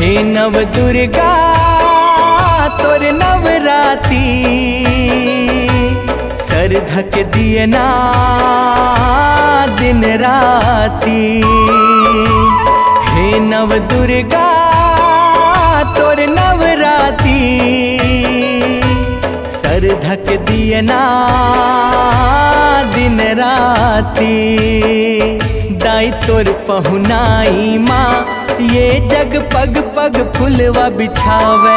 हे नव दुर्गा तोर नवराती, सर धक दिए ना दिन राती। हे नव दुर्गा तोर नवराती, सर धक दिए ना दिन राती। दाई तोर पहुनाई माँ ये जग पग पग फुलवा बिछावे,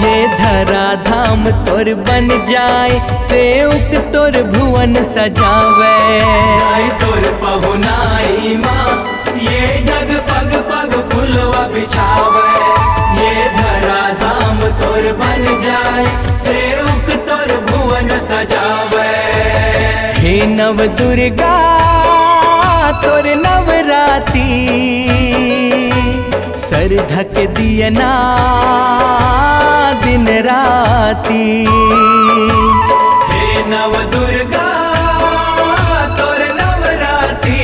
ये धरा धाम तोर बन जाए सेवक तोर भुवन सजावे। दाई तोर पहुनाई माँ ये जग पग पग फुलवा बिछावे, ये धरा धाम तोर बन जाए सेवक तोर भुवन सजावे। हे नव दुर्गा तोर नवराती, सर धक दिए ना दिन राती। हे नव दुर्गा तोर नवराती,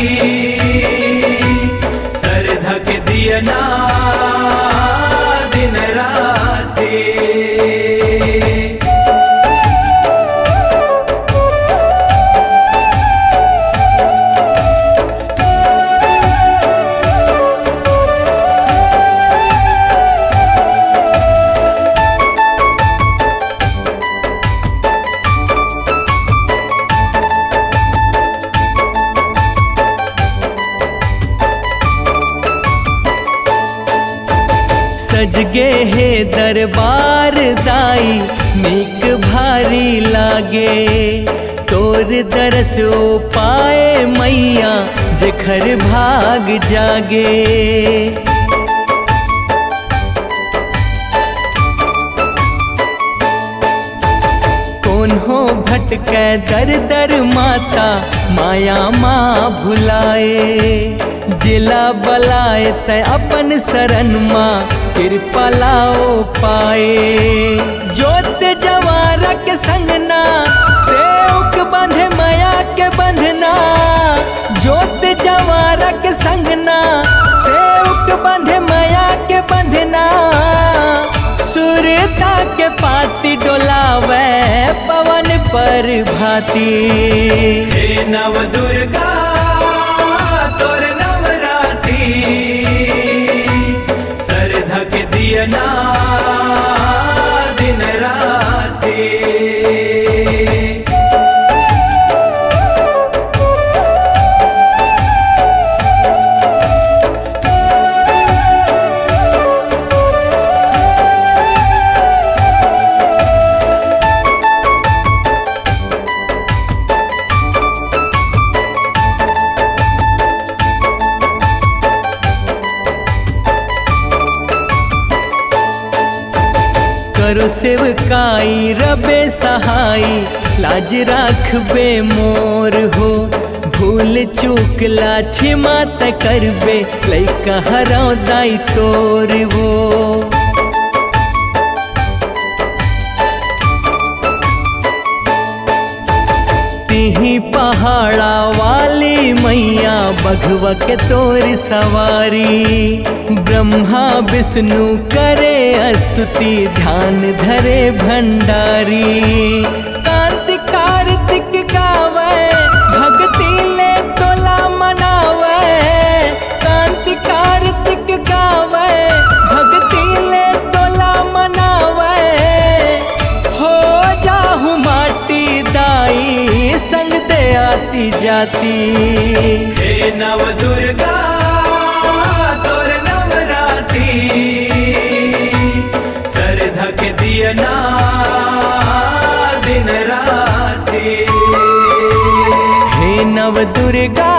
सर धक दिए ना दिन राती। सज गे हे दरबार दाई नीक भारी लागे, तोर दरस पाए मैया जखर भाग जागे। कौन हो भटकै दर दर माता माया माँ भुलाए, जिला बलाए तै अपन शरण माँ कृपा लाओ पाए। जोत जवारा के संगना सेवक बंधे माया के बंधना, जोत जवारा के संगना सेवक बंधे माया के बंधना। सूर्यता के पाती डोलावे पवन पर भाती। हे नव दुर्गा तोर नवराती, सर धक दिए ना दिन राती। करो सेवकाई रबे सहाई, लाज राखबे मोर हो। भूल चूक ला क्षमा त करबे, लइका हराओ दाई तोर वो। तिही पहाड़ा वाली मैया बघवा के तोर सवारी। ब्रह्मा विष्णु करे स्तुति ध्यान धरे भंडारी। कांति कार्तिक गावे भक्ति ले तोला मनावे, कांति कार्तिक गावे भक्ति ले तोला मनावे। हो जाहू माटी दाई संग दे आती जाती। हे नव दुर्गा तोर नवराती, सर धक दिए ना दिन राती। हे नव दुर्गा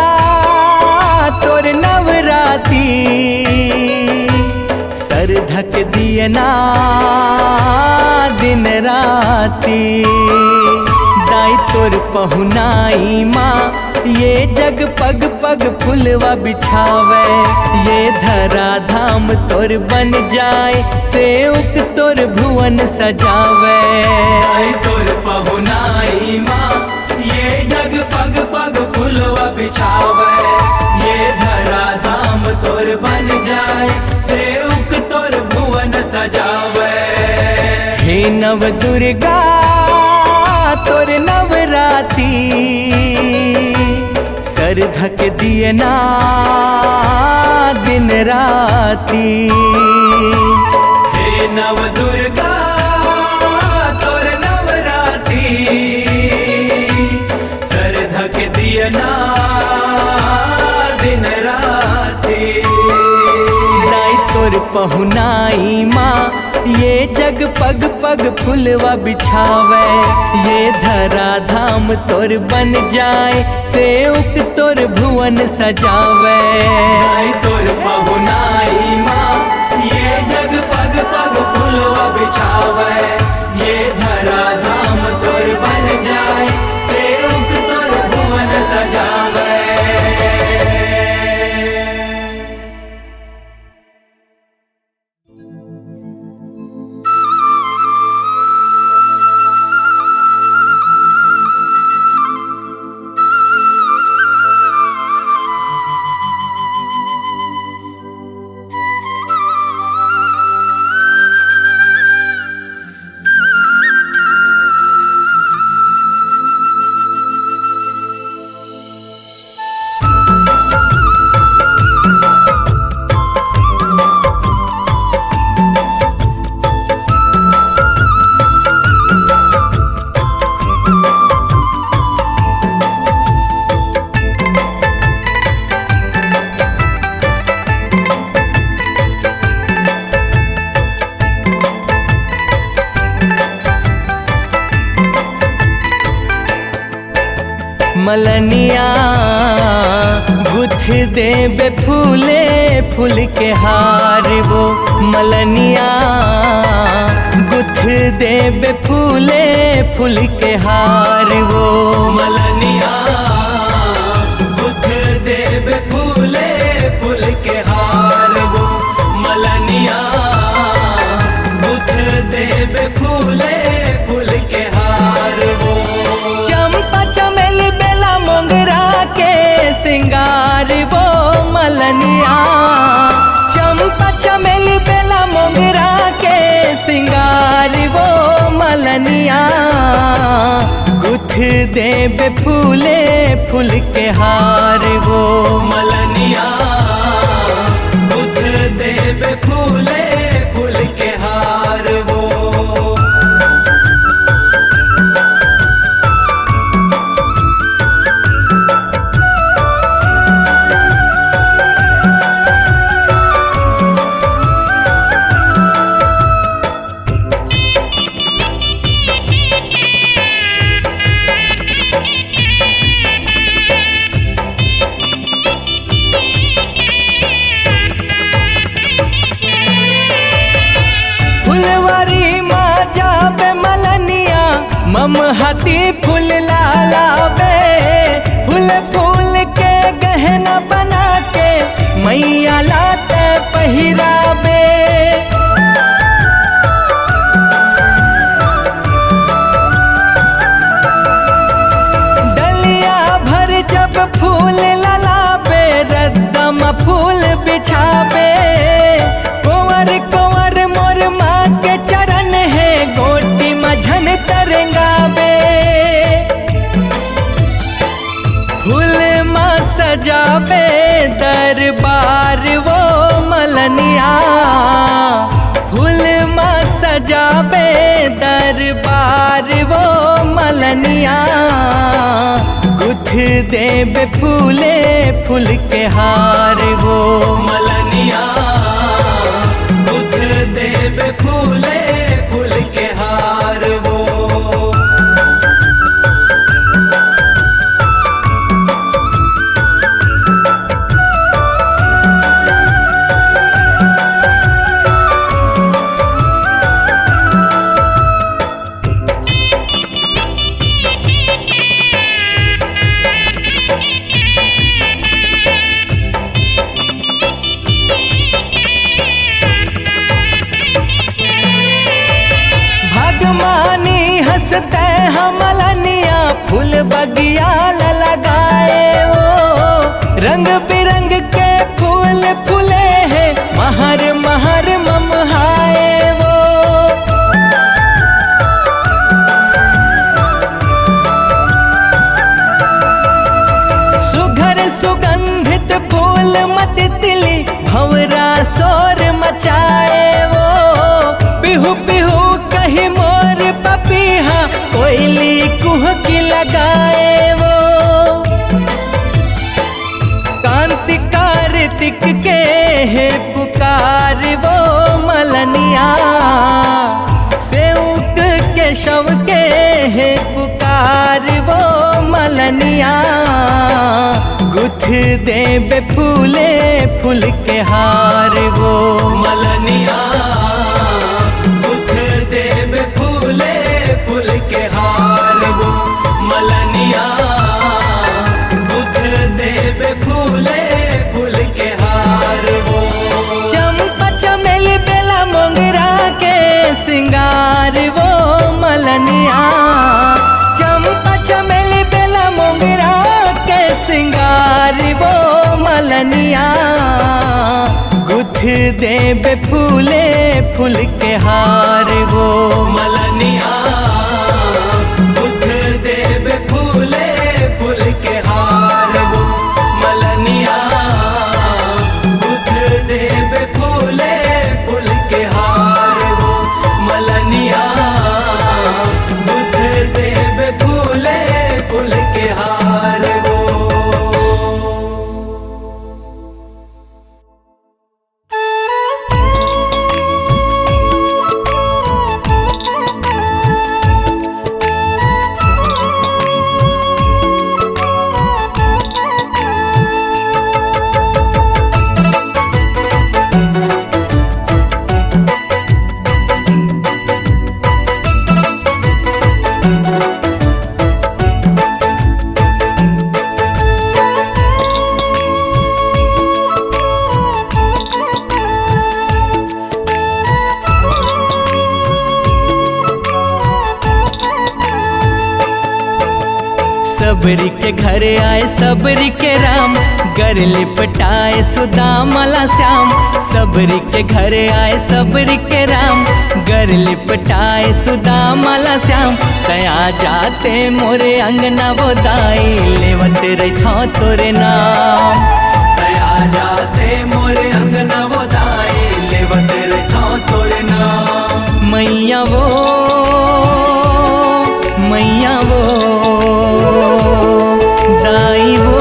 तोर नवराती, सर धक दिए ना दिन राती। दाई तोर पहुनाई माँ ये जग पग पग फुलवा बिछावे, ये धरा धाम तोर बन जाए सेवक तोर भुवन सजावे। दाई तोर पहुनाई माँ ये जग पग पग फुलवा बिछावे, ये धरा धाम तोर बन जाए सेवक तोर भुवन नव दुर्गा तोर नवराती सर धक दिए ना दिन राती। हे नव दुर्गा तोर नवराती सर धक दिए ना दिन राती। दाई तोर पहुनाई माँ ये जग पग पग फुलवा बिछावे, ये धरा धाम तोर बन जाए सेवक तोर भुवन सजावे। दाई तोर पहुनाई माँ ये जग पग पग फुलवा बिछावे, ये धरा धाम तोर बन जाए सेवक तोर भुवन सजावे। मलनिया गुथ देबे फूले फूल के हार वो, मलनिया गुथ देबे फूले फूल के हार वो। मलनिया गुथ देबे फूले फूल के हार वो, मलनिया गुथ देबे फूले फूल के हार वो। चंपा चमेली बेला मोगरा के सिंगार वो मलनिया, चंपा चमेली बेला मोगरा के सिंगार वो मलनिया। गुथ देबे फूले फूल के हार वो, मलनिया गुथ देबे फूले फूल के हार वो। फुलवारी माँ जाबे मलनिया ममहती फूल लालाबे, फूल फूल के गहना बना के मैया लाते पहिराबे। डलिया भर जब फूल ललाबे रद्दम फूल बिछाबे। कुंवर कुंवर मोर माँ के चरण है गोटी मझन तरंगाबे। फूल माँ सजाबे दरबार वो मलनिया, फूल माँ सजाबे दरबार वो मलनिया। गुथ देबे फूले फूल के हार वो, मलनिया गुथ देबे फूले फूल के हार वो। हंसते हमलनिया फूल बगिया लगाए वो। रंग बिरंग के फूल फूले हैं महर महर ममहाए वो। कोयली कुहकी लगाए वो कांति कार्तिक के है पुकार वो मलनिया सेवक के शव के है पुकार वो मलनिया गुथ देबे फूले फूल के हार वो मलनिया गुथ देबे फूले फूल के हार वो मलनिया गुथ देबे फूले फूल के हार वो चंपा चमेली बेला मोगरा के सिंगार वो मलनिया चंपा चमेली बेला मोगरा के सिंगार वो मलनिया गुथ देबे फूले फूल के हार वो मलनिया गुथ देबे फूले फूल के हार वो मलनिया गुथ देबे फूले फूल के हार वो मलनिया गुथ देबे फूले फूल के हार वो। सबरी के घर आए सबरी के राम गर लिपटाए सुदामला श्याम सबरी के घर आए सबरी के राम गर लिपटाए सुदामला श्याम तया जाते मोरे अंगना वो दाई लेवत रही तोरे नाम तया जाते मोरे अंगना वो दाई लेवत रही तोरे नाम मैया वो दाई वो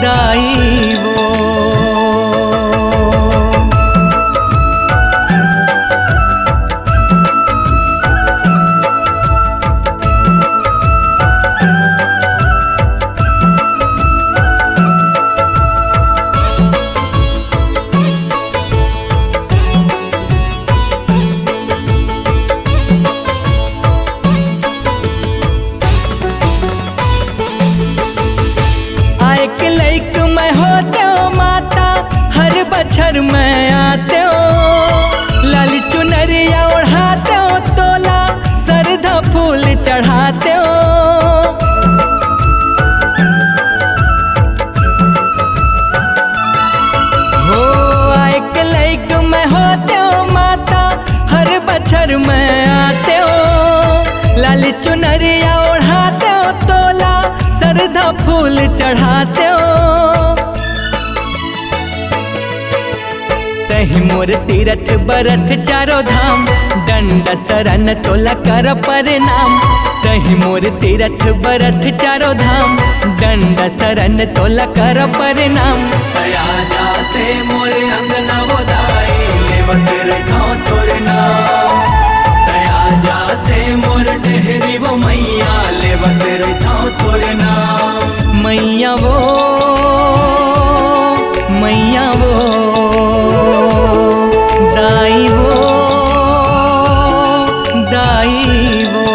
दाई वो बछर में आते हो लाली चुनरिया ओढ़ाते हो तोला सरधा फूल चढ़ाते हो आइक लाइक में होते हो माता हर बछर में आते हो लाली चुनरिया ओढ़ाते हो तोला सरधा फूल चढ़ाते हो तहि मोर तीरथ बरथ चारो धाम दंड शरण तोला कर प्रणाम तहि मोर तीरथ बरथ चारो धाम दंड शरण तोला कर प्रणाम तया जाते मोरे अंगना वो दाई लेवत रही तोरे नाम तया जाते मोर डेहरी वो मैया लेवत रही तोरे नाम मैया वो दाई वो दाई वो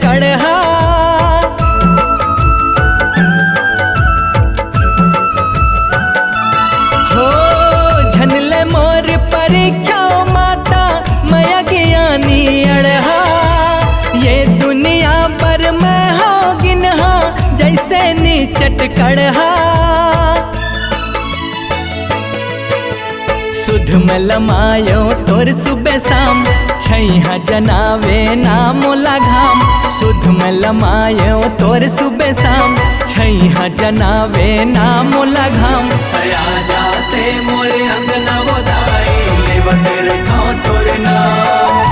कड़हा दुनिया पर मैं हो गिनहा जैसे नीचट कड़हा। सुध में लमायो तोर सुबह शाम छैहा जनावे नाम घाम। सुध में लमायो तोर सुबह शाम छैहा जनावे नाम घाम। तया जाते मोरे अंगना बोदाई लेवत रखो तोर नाम।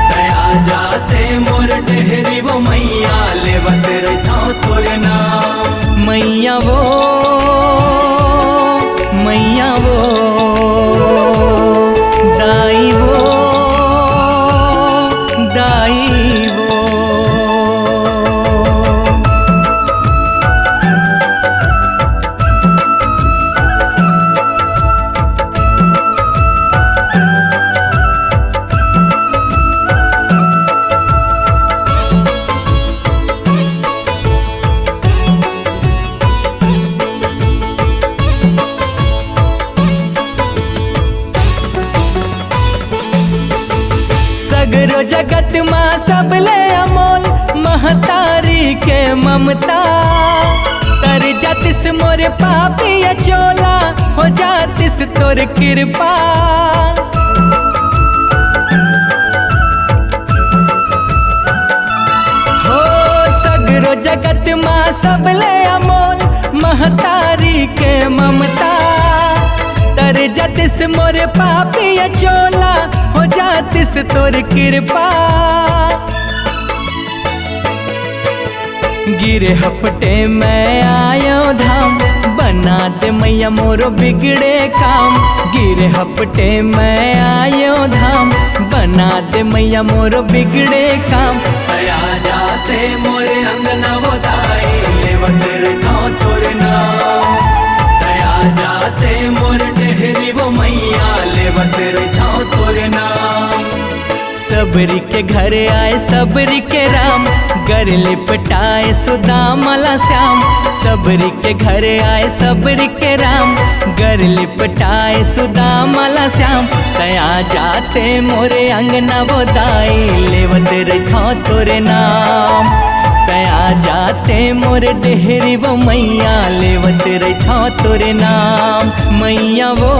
तया जाते मोर डेहरी वो मैया लेवत रखो तोर नाम। मैया वो मैया वो दाई वो दाई वो। सगरो जगत माँ सबले अमोल महतारी के ममता। तर जातिस मोर पापी चोला हो जातिस तोर कृपा। हो सगरो जगत माँ सबले अमोल महतारी के ममता। तर जातिस मोर पापी चोला हो जातिस तोर कृपा। गिरे हपटे मैं आयो धाम बना दे मैया मोरो बिगड़े काम। गिरे हपटे मैं आयो धाम बना दे मैया मोरो बिगड़े काम। तया जाते मोरे अंगना बोदाई लेवत रखो तोर नाम। तया जाते मोर डेहरी वो मैया लेवत रखो तोर नाम। सबरी के घर आए सबरी के राम गर लिपटाए सुदामला श्याम। सबरी के घर आए सबरी के राम गर लिपटाए सुदामला श्याम। तया जाते मोरे अंगना बोदाई लेवत रखो तोरे नाम। तया जाते मोरे डेहरी वो मैया लेवत रखो तोरे नाम। मैया वो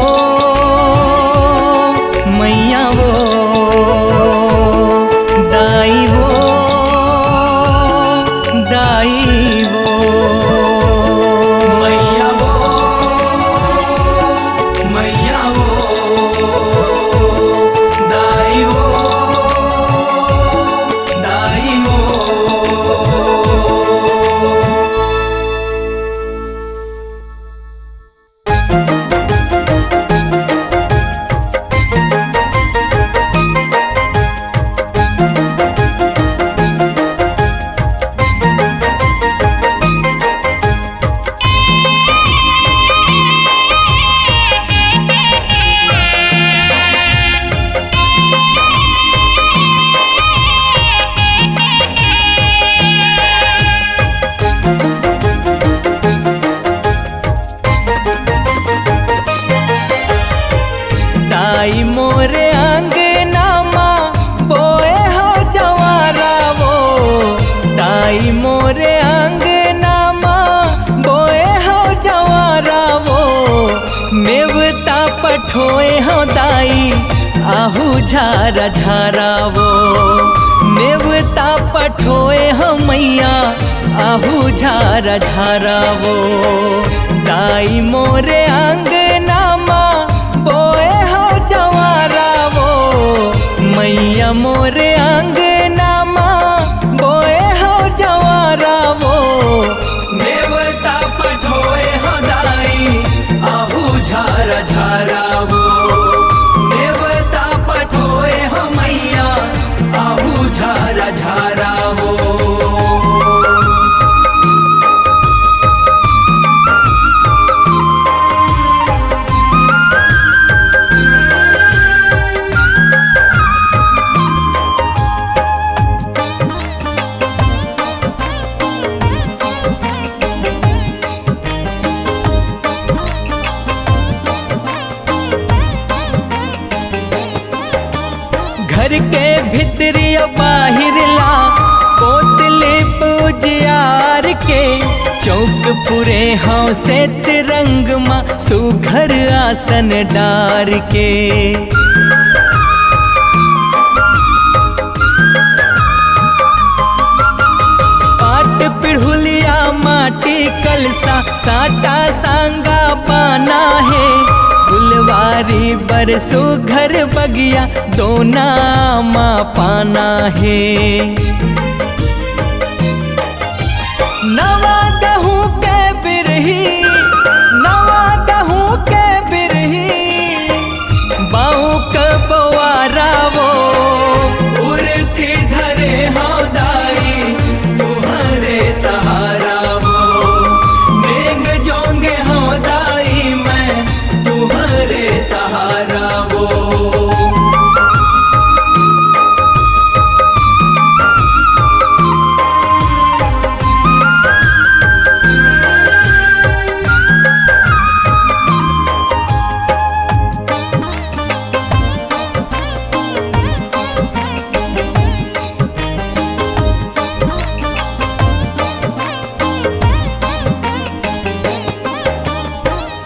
मैया वो दाई वो दाई वो। मैया वो मैया वो दाई वो दाई वो। दाई मोरे अंगना माँ बोए हो जवारा वो। दाई मोरे अंगना माँ बोए हो जवारा वो। नेवता पठोए हो दाई आहू झारा झारा वो। नेवता पठोए हो मैया आहू झारा झारा वो। दाई मोरे अंगना माँ बोए हो जवारा वो। मैया मोरे अंगना माँ बोए हो जवारा वो। नेवता पठोए हो दाई आहू झारा झारा वो। नेवता पठोए हो मैया आहू झारा झारा वो। पुरे हाँ से तिरंग माँ सुघर आसन डार के। पाट पिढ़ुलिया माटी कलसा साटा सांगा पाना है। फुलवारी बरसो घर बगिया दोना माँ पाना है। नवा गहूँ के बिरही नवा गहूँ के बिरही बाऊ क बवारा वो उर्थी धरे हाँ दाई तुम्हारे सहारा वो। नेंग जोंगे हाँ दाई मैं तुम्हारे सहारा वो।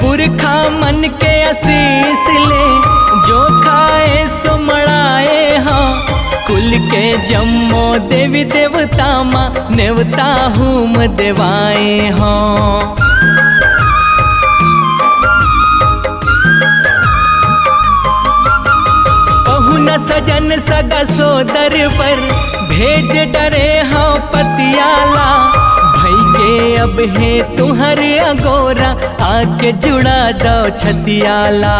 पुरखा मन के आशीष ले जो खाए सो मड़ाए हाँ। कुल के जम्मो देवी देवता माँ नेवता हुम देवाए हाँ। पहुन सजन सगा सोदर पर भेज डरे हाँ पतियाला। भई के अब है तुम्हारे अगोरा आके जुड़ा दो छतियाला।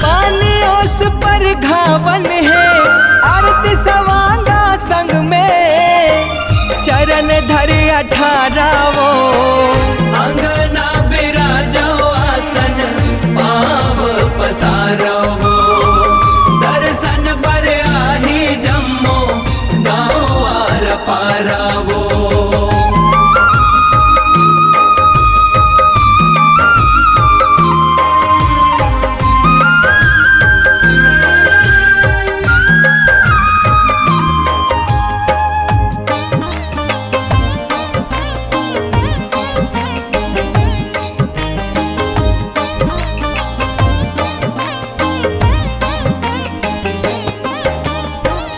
पानी उस पर घावन है आरती सवांगा संग में चरण धर 18 वो। अंगना बिराजो आसन पाव पसारो वो। दर्शन बर आही जम्मो गाँव आर पारा वो।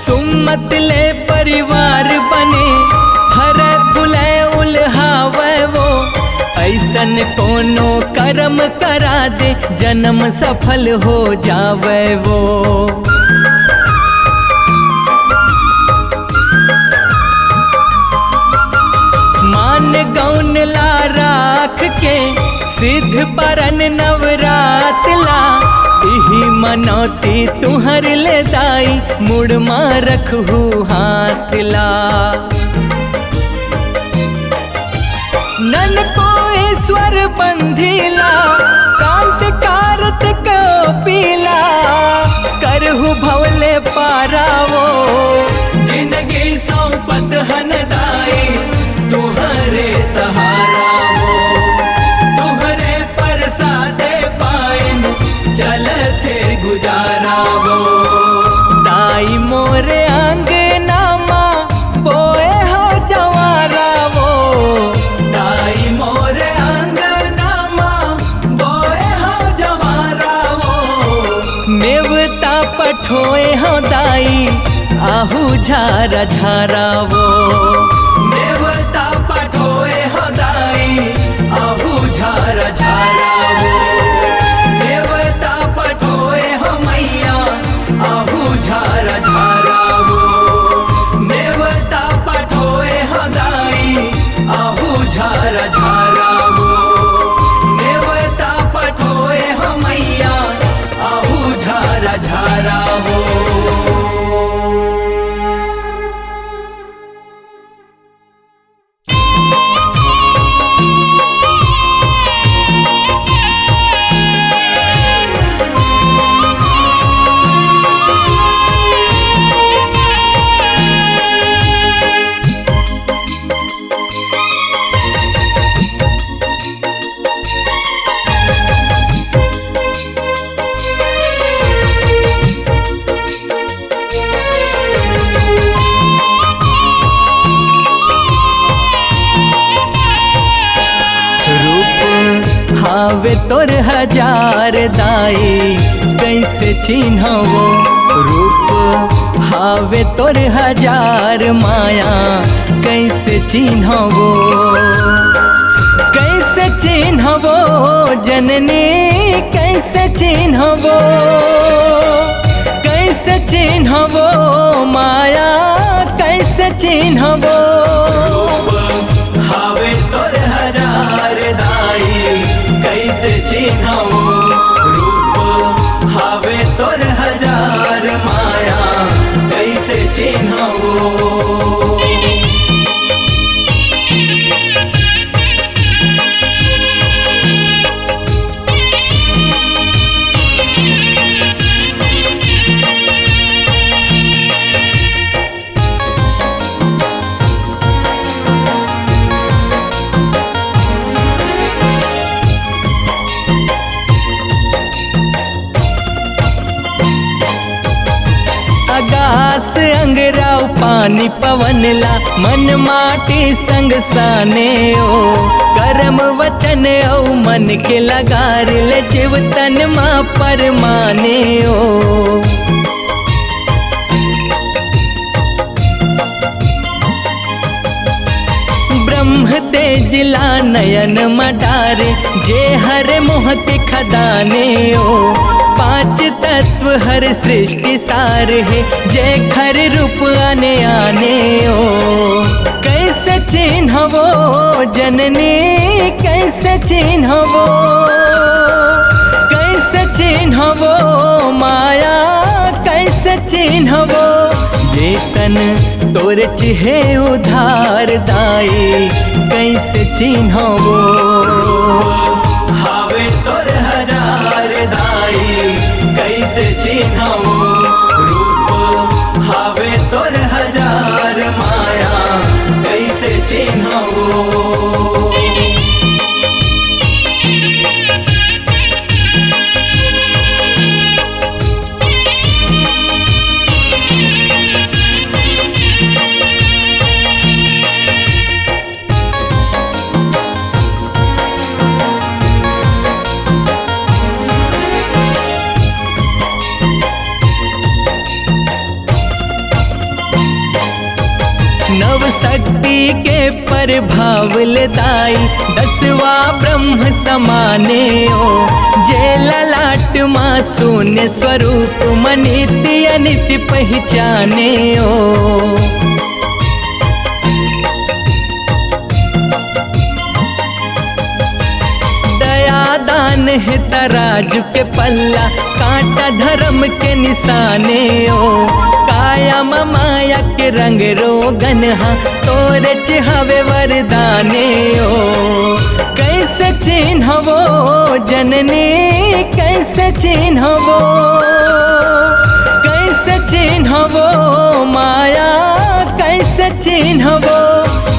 सुमतले परिवार बने हर फुले उल्हावे वो। ऐसन कोनो कर्म करा दे जन्म सफल हो जावे वो। मान गौन ला राख के सिद्ध परन नवरात ला। इही मनौती तुहर ले दाई मुड़ माँ रखहु हाथ ला। नन को ईश्वर बंधीला कांत कारत को पीला। करहु भवले पारावो जिंदगी सौंपत हन दाई तुम्हारे सहारा वो। तुम्हारे परसादे पाइन चलते गुजारा वो। दाई मोरे अंगना माँ बोए हो जवारा वो। दाई मोरे अंगना माँ बोए हो जवारा वो। नेवता पठोए हो दाई आहू झारा झारा वो। नेवता पठोए हो दाई आहू झारा झारा वो। नेवता पठोए हो मैया आहू झारा झारा वो। नेवता पठोए हो दाई आहू झारा झारा वो। नेवता पठोए हो मैया आहू झारा झारा वो। हावे तोर हजार दाई कैसे चिन्हवो रूप हावे तोर हजार माया कैसे चिन्हवो कैसे चिन्हवो जननी कैसे चिन्हवो कैसे चिन्हवो माया कैसे चिन्हवो हावे तोर हजार दाई कैसे चिन्हवो रूप हावे तोर हजार माया कैसे चिन्हवो आकाश अंगराव पानी पवनला मन माटी संग साने ओ कर्म वचन औ मन के लगार ले जीव तन माँ परमाने ओ ब्रह्म तेजला नयन मडारे जे हर मोह के खदाने ओ पांच तत्व हर सृष्टि सार है जय खर रूप आने आने ओ कैसे चिन्हवो जननी कैसे चिन्हवो कैसे चिन्हवो माया कैसे चिन्हवो वेतन तोर चिहे उधार दाई कैसे चिन्हवो हावे तोर हजार दाई कैसे चिन्हवो रूप हावे तोर हजार माया कैसे चिन्हवो नव शक्ति के प्रभाव दाई दसवा ब्रह्म समाने ओ जे ललाट माँ शून्य स्वरूप मनित्य अनित्य पहचाने ओ दान है तराजू के पल्ला कांटा धर्म के निशाने ओ काया माया के रंग रोगन हा तोरे चिहावे वरदाने ओ कैसे चिन्हवो जननी कैसे चिन्हवो कैसे चिन्हवो माया कैसे चिन्हवो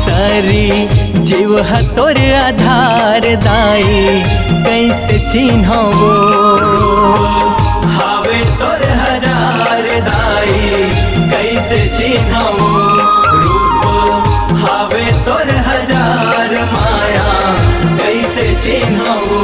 सारी जीव तोर आधार दाई कैसे चिन्हवो हावे तोर हजार दाई कैसे चिन्हवो रूप हावे तोर हजार माया कैसे चिन्हवो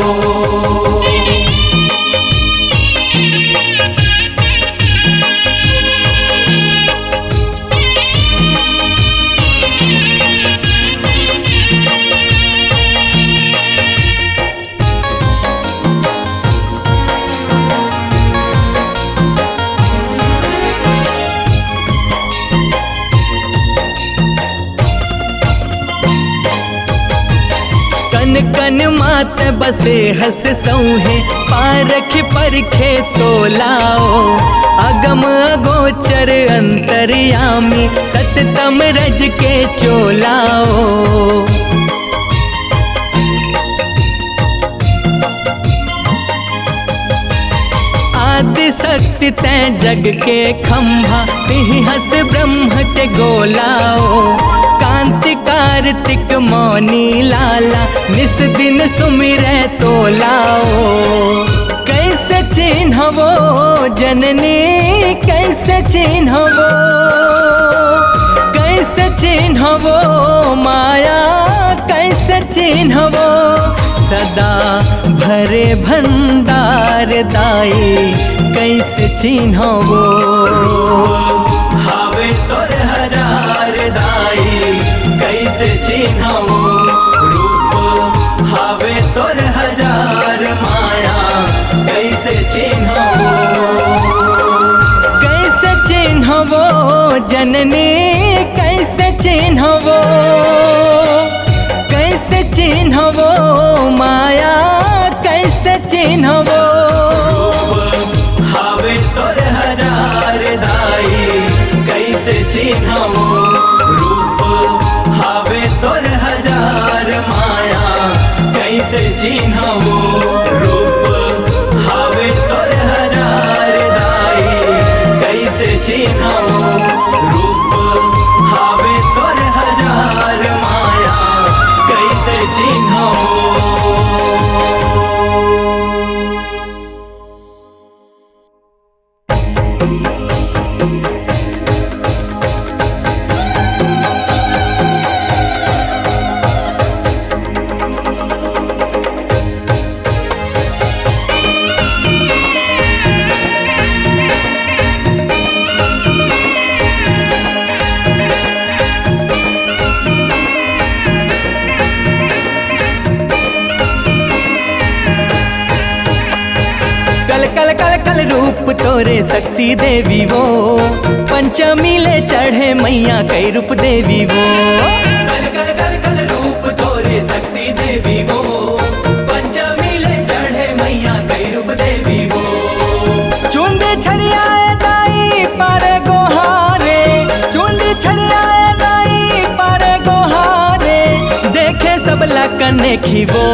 कन कन मात बसे हस सौहे पारख परखे तोलाओ अगम अगोचर अंतर्यामी सततम रज के चोलाओ आदि शक्ति तै जग के खंभा तिहि हस ब्रह्म के गोलाओ कांति कार्तिक मौनी लाला निस दिन सुमिरै तोलाओ कैसे चिन्हवो जननी कैसे चिन्हवो कैसे चिन्हवो माया कैसे चिन्हवो सदा भरे भंडार दाई कैसे चिन्हबो। हावे तोर हजार दाई कैसे चिन्हबो रूप। हावे तोर हजार माया कैसे चिन्हबो। कैसे चिन्हबो जननी कैसे चिन्हबो। कैसे चिन्हबो माया कैसे चिन्हबो। हावे तोर हजार दाई कैसे चिन्हबो रूप। हावे तोर हजार माया कैसे चिन्हबो रूप। हावे तोर हजार दाई कैसे चिन्हबो रूप। हावे तोर हजार माया कैसे चिन्हबो। कल कल कल कल रूप तोरे शक्ति देवी वो। पंचमी ले चढ़े मैया कई रूप देवी वो। कल कल कल कल रूप तोरे शक्ति देवी वो। पंचमी ले चढ़े मैया कई रूप देवी वो। चुंदी छड़ियाए दाई पारे गोहारे। चुंदी छड़ियाए दाई पारे गोहारे देखे सब लकने खीवो।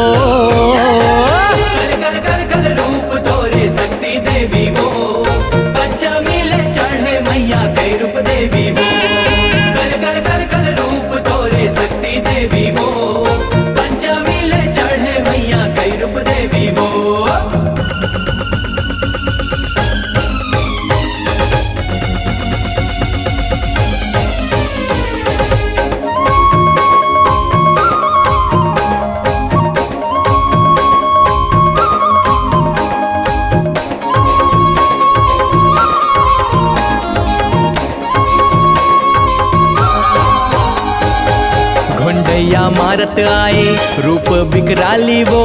कल कल कल कल रूप तोरे शक्ति देवी वो। पंचमी ले चढ़े मैया कई रूप देवी वो। कल कल कल कल रूप तोरे शक्ति देवी वो। पंचमी ले चढ़े मैया कई रूप देवी वो। घुंडैया मारत आए रूप बिकराली वो।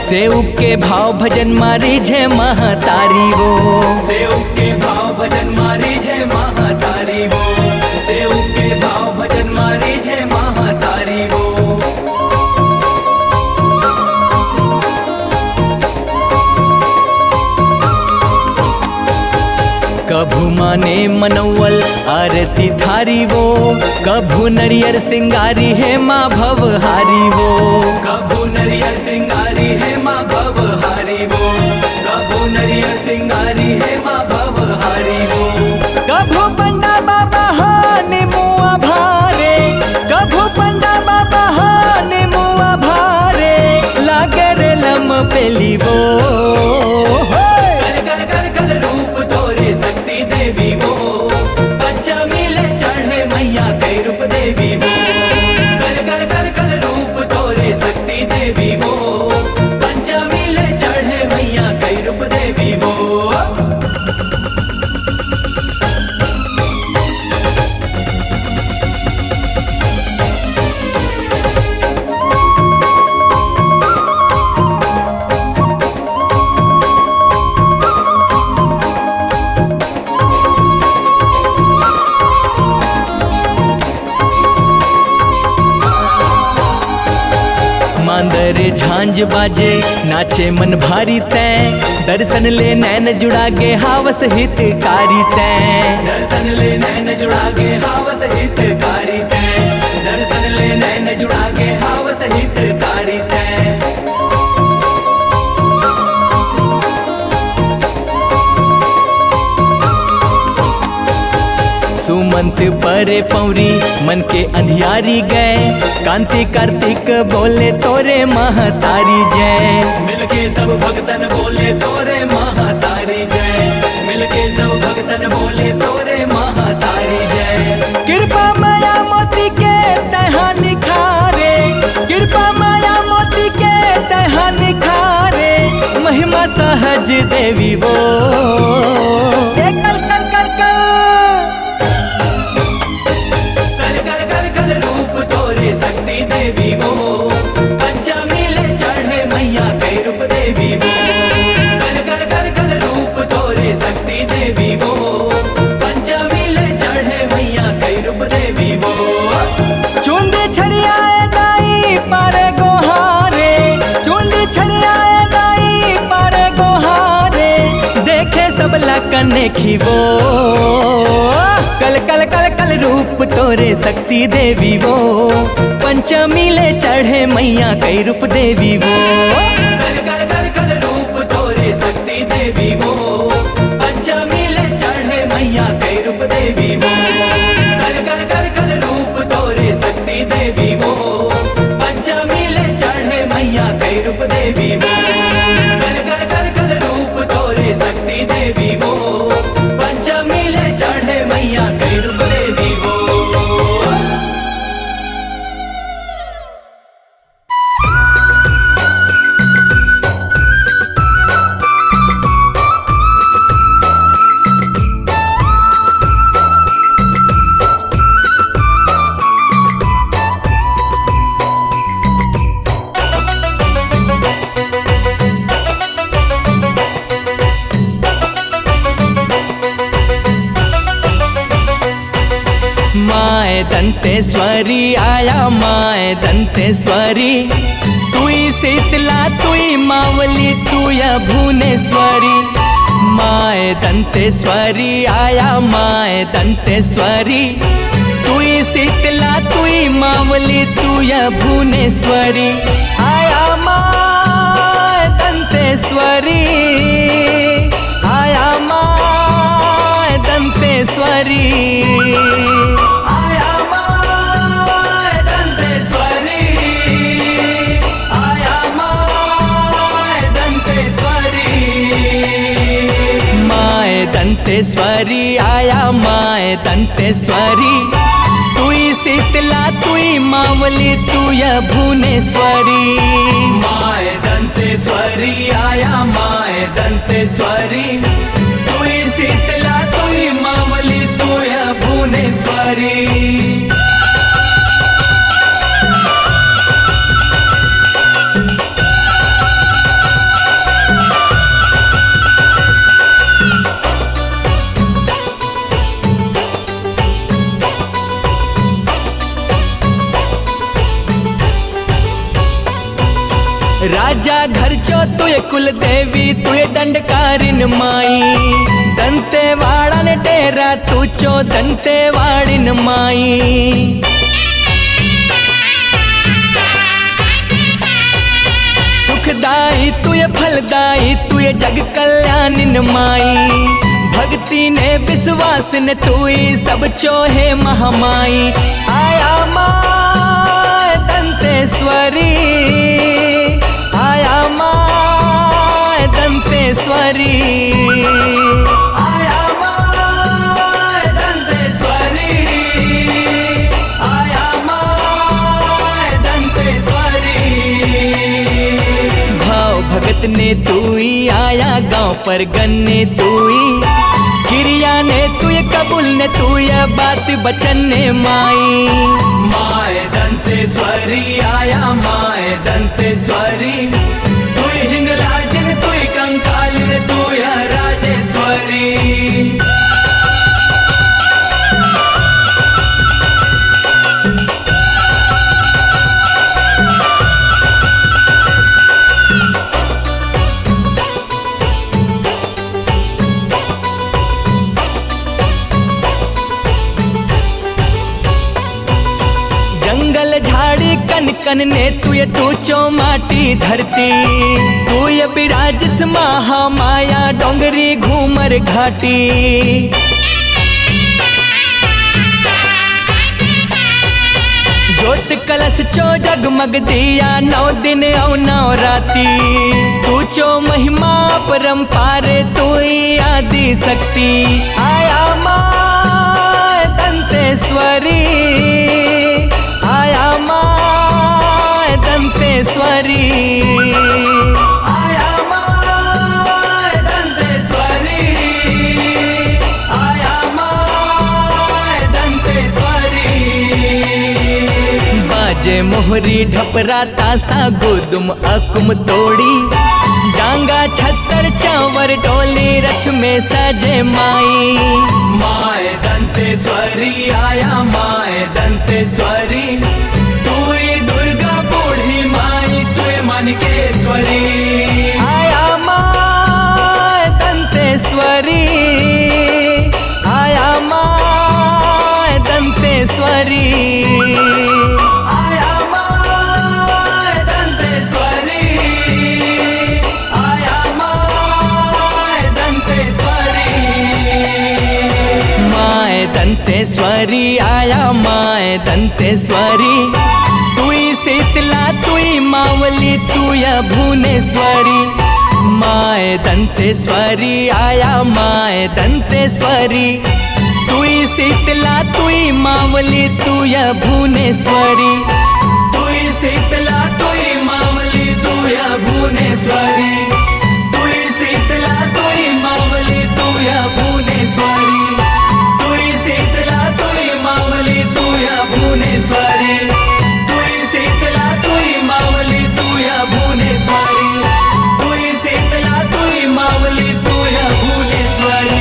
सेव के भाव भजन मारी झे महतारी वो। सेव के भाव भजन मारी जय महातारी वो। सेव के भाव भजन मारी जय महातारी वो। कभू माने मनौवल आरती थारी वो। कभू नरियर सिंगारी है माँ भवहारी वो। कभू नरियर सिंगारी है माँ भवहारी वो। कभू नरियर सिंगारी है माँ भवहारी वो। कभू पंडा बाबा हो निमुआ भारे। कभू पंडा बाबा हो निमुआ भारे लागे रे लम पेली वो। कल कल कल कल रूप तोरे शक्ति देवी वो। पंचमी ले चढ़े मैया कई रूप देवी वो। कल कल कल कल रूप तोरे शक्ति देवी वो। पंचमी ले चढ़े मैया कई रूप देवी वो। मांदरे झांझ बाजे नाचे मन भारी तैं। दर्शन ले नैन जुड़ा गे हावस हितकारी तैं। दर्शन ले नैन जुड़ा गे हावस हितकारी तैं। दर्शन ले नैन जुड़ा गे हावस हितकारी तैं। सुमंत परे पौरी मन के अंधियारी गए। कांति कार्तिक बोले तोरे महतारी जय। मिलके सब भक्तन बोले तोरे महातारी जय। मिलके सब भक्तन बोले तोरे महातारी जय। कृपा माया मोती के तहा निखारे। कृपा माया मोती के तहा देवी वो कल कल कल कल कल कल कल कल रूप तोरे शक्ति देवी वो पंचमी ले चढ़े मैया कई रूप देवी वो कल कल कल कल रूप तोरे शक्ति देवी वो पंचमी ले चढ़े मैया कई रूप देवी वो चुंदी छड़ियाए दाई पारे गोहारे चुंदी छड़ियाए दाई पारे गोहारे देखे सब लकने की वो कल कल कल कल रूप तोरे शक्ति देवी वो पंचमी ले चढ़े मैया कई रूप देवी वो कल कल कल कल रूप तोरे शक्ति देवी वो पंचमी ले चढ़े मैया कई रूप देवी वो कल कल कल कल रूप तोरे शक्ति देवी वो पंचमी ले चढ़े मैया कई रूप देवी वो कल कल कल कल रूप तोरे शक्ति देवी वो पंचमी ले चढ़े मैया कई रूप देवी वो माए दंतेश्वरी आया माए दंतेश्वरी तुई शीतला तुई मावली तुया भुवनेश्वरी माए दंतेश्वरी आया माए दंतेश्वरी तुई शीतला तुई मावली तुया भुवनेश्वरी आया माए दंतेश्वरी आया माए दंतेश्वरी दंतेश्वरी आया माए दंतेश्वरी तुई शीतला तुई मावली तुया भुवनेश्वरी माए दंतेश्वरी आया माए दंतेश्वरी तुई शीतला तुई मावली तुया भुवनेश्वरी राजा घर चो तुए कुल देवी तुए दंडकारिन माई दंते वाड़न डेरा तू चो दंते वाड़िन माई सुखदाई तुए फलदाई तुए जग कल्याणिन माई भक्ति ने विश्वास ने तुई सब चोहे महामाई आया माए दंतेश्वरी आया माए दंतेश्वरी आया माए दंतेश्वरी आया माए दंतेश्वरी भाव भगत ने तुई आया गांव पर गन्ने तुई क्रिया ने तुय कबूल ने तुय बात बचन ने माई माए दंतेश्वरी आया माए दंतेश्वरी तुई हिंगलाजन तुई कंकालिन तुया राजेश्वरी जंगल झाड़ी कन कन ने तुय तू चो माटी धरती तुय बिराजिस महा माया डोंगरी घूमर घाटी जोत कलश चो जगमग दिया 9 दिन और 9 राती तू चो महिमा परम्पार तुई आदि शक्ति आया माए दंतेश्वरी आया माए दंतेश्वरी आया माए बाजे मोहरी ढपरा तासा गोदुम अकुम तोड़ी डांगा छत्तर चावर डोली रथ में सजे माई। माए दंतेश्वरी आया माए दंतेश्वरी, तू ही दुर्गा बूढ़ी माई तू मनकेश्वरी। आया माए दंतेश्वरी, आया माए दंतेश्वरी, आया माए दंतेश्वरी, आया माए दंतेश्वरी। माए दंतेश्वरी आया माए दंतेश्वरी, तुई शीतला तुई मावली तुया भुवनेश्वरी। माए दंतेश्वरी आया माए दंतेश्वरी, तुई शीतला तुई मावली तुया भुवनेश्वरी। तुई शीतला तुई मावली तुया भुवनेश्वरी, तुई शीतला तुई मावली तुया भुवनेश्वरी, तुई शीतला तुई मावली तुया भुवनेश्वरी, तुई शीतला तुई मावली तुया भुवनेश्वरी, तुई शीतला तुई मावली तुया भुवनेश्वरी।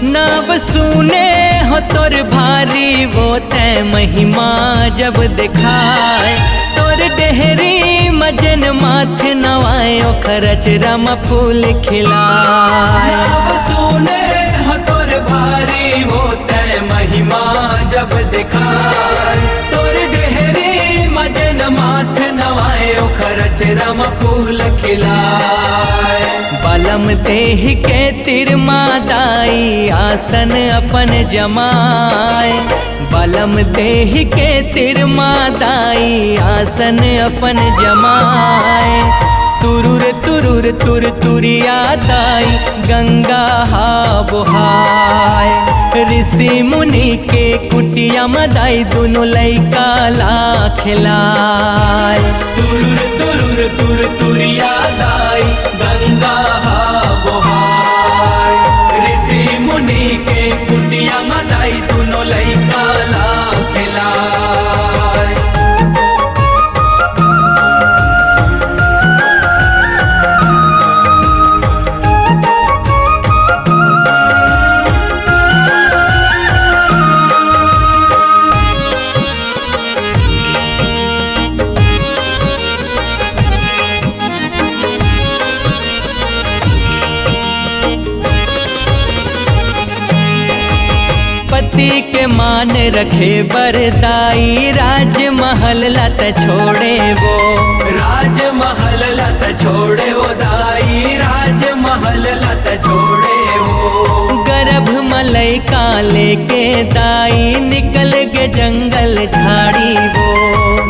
नव सुने हो तोर भारी वो तय महिमा जब दिखाए, तोर डेहरी मजन माथे नवाए खरच रम फूल खिलाए। नव सुने हो तोर भारी वो तय महिमा जब दिखाए, तोर डेहरी मजन माथ नवाए खरच रम फूल खिलाए। बलम देह के तिरमा दाई आसन अपन जमाए, बलम देह के तिरमा दाई आसन अपन जमाए। तुरुर तुरुर तुर तुरिया दाई गंगा हा बुहाय, ऋषि मुनि के कुटिया मदाई दोनों लैका ला खिलाए। तुरुर तुरुर तुर तुरिया दाई गंगा हा बोहाय, ऋषि मुनि के कुटिया मदाई दोनों लैका ला खिलाए। पति के मान रखे बरदाई, राजमहल लत छोड़े वो, राजमहल लत छोड़े वो दाई, राजमहल लत छोड़े वो। गर्भ मलई काले के दाई निकल के जंगल झाड़ी वो,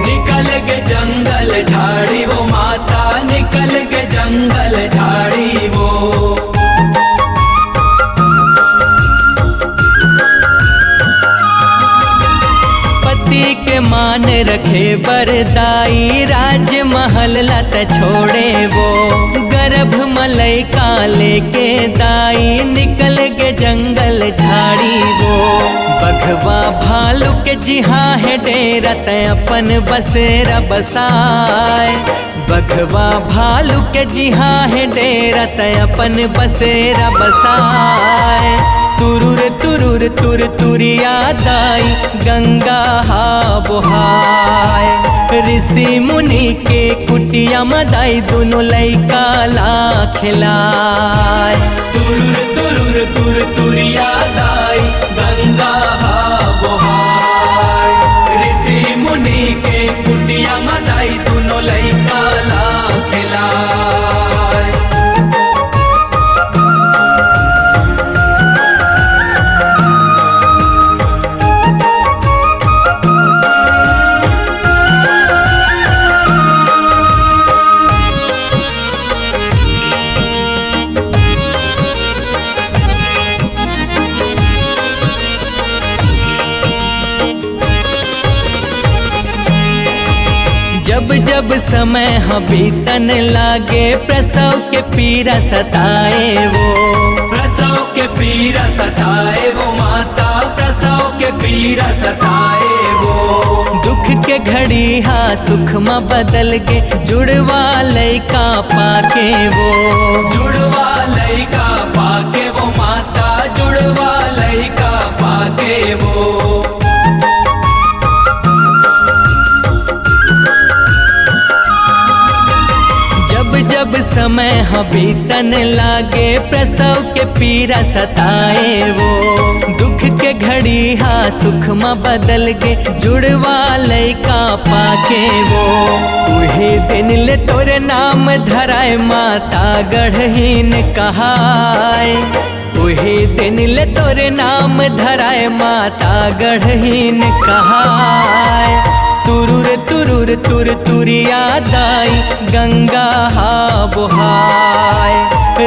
निकल के जंगल झाड़ी वो माता, निकल के जंगल झाड़ी वो। पति के मान रखे बरदाई, राजमहल लत छोड़े वो, गर्भ मलई काले के दाई निकल के जंगल झाड़ी वो। बघवा भालू के जिहा है डेरा तय अपन बसेरा बसाए, बघवा भालू के जिहा है डेरा तय अपन बसेरा बसाए। तुरुर तुरुर तुर तुरिया दाई गंगा हा बोहाय। ऋषि मुनि के कुटिया मदाई दोनों लैका ला खिलाय। तुरुर तुरुर तुर तुरिया दाई गंगा हा बोहाय। ऋषि मुनि के कुटिया मदाई दोनों लैका ला खिलाय। जब जब समय बीतन लागे प्रसव के पीरा सताए वो। प्रसव के पीरा सताए वो माता, प्रसव के पीरा सताए वो। दुख के घड़ी हा सुख में बदल के जुड़वा लैका पाके वो। जुड़वा लैका पाके वो माता, जुड़वा लैका पाके वो। जब समय बीतन लागे प्रसव के पीरा सताए वो। दुख के घड़ी हा सुख में बदल के जुड़वा लैका पाके वो। उहे दिन ले तोरे नाम धराए माता गढ़हीन कहाय। उहे दिन ले तोरे नाम धराए माता गढ़हीन कहाय। तुरुर तुरुर तुर तुरिया दाई गंगा हा बोहाय।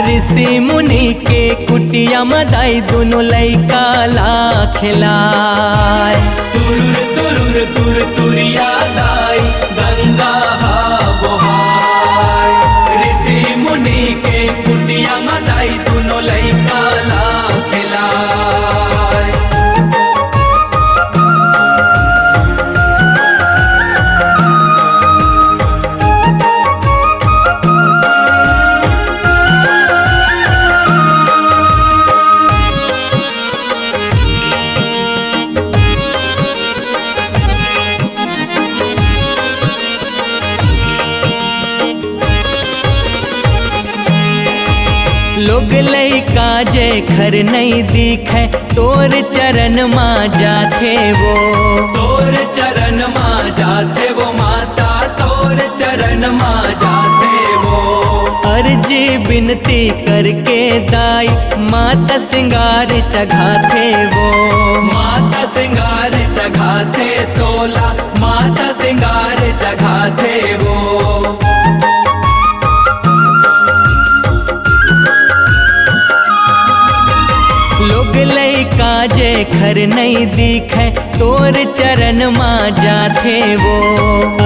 ऋषि मुनि के कुटिया मदाई दोनों लैका ला खिलाय। तुरुर तुरुर तुर तुरिया दाई गंगा हा बोहाय। ऋषि मुनि के कुटिया मदाई दोनों लैका ला खिलाय। लोग लैका जे घर नहीं दिखे तोर चरण माँ जाथे वो। तोर चरण माँ जाते वो माता, तोर चरण माँ जाते वो। अर्जी बिनती करके दाई माता सिंगार चघाथे वो। माता सिंगार चघाते तोला, माता सिंगार चघाते वो। लोग लैका जे घर नहीं दिखे तोर चरण माँ जाथे वो।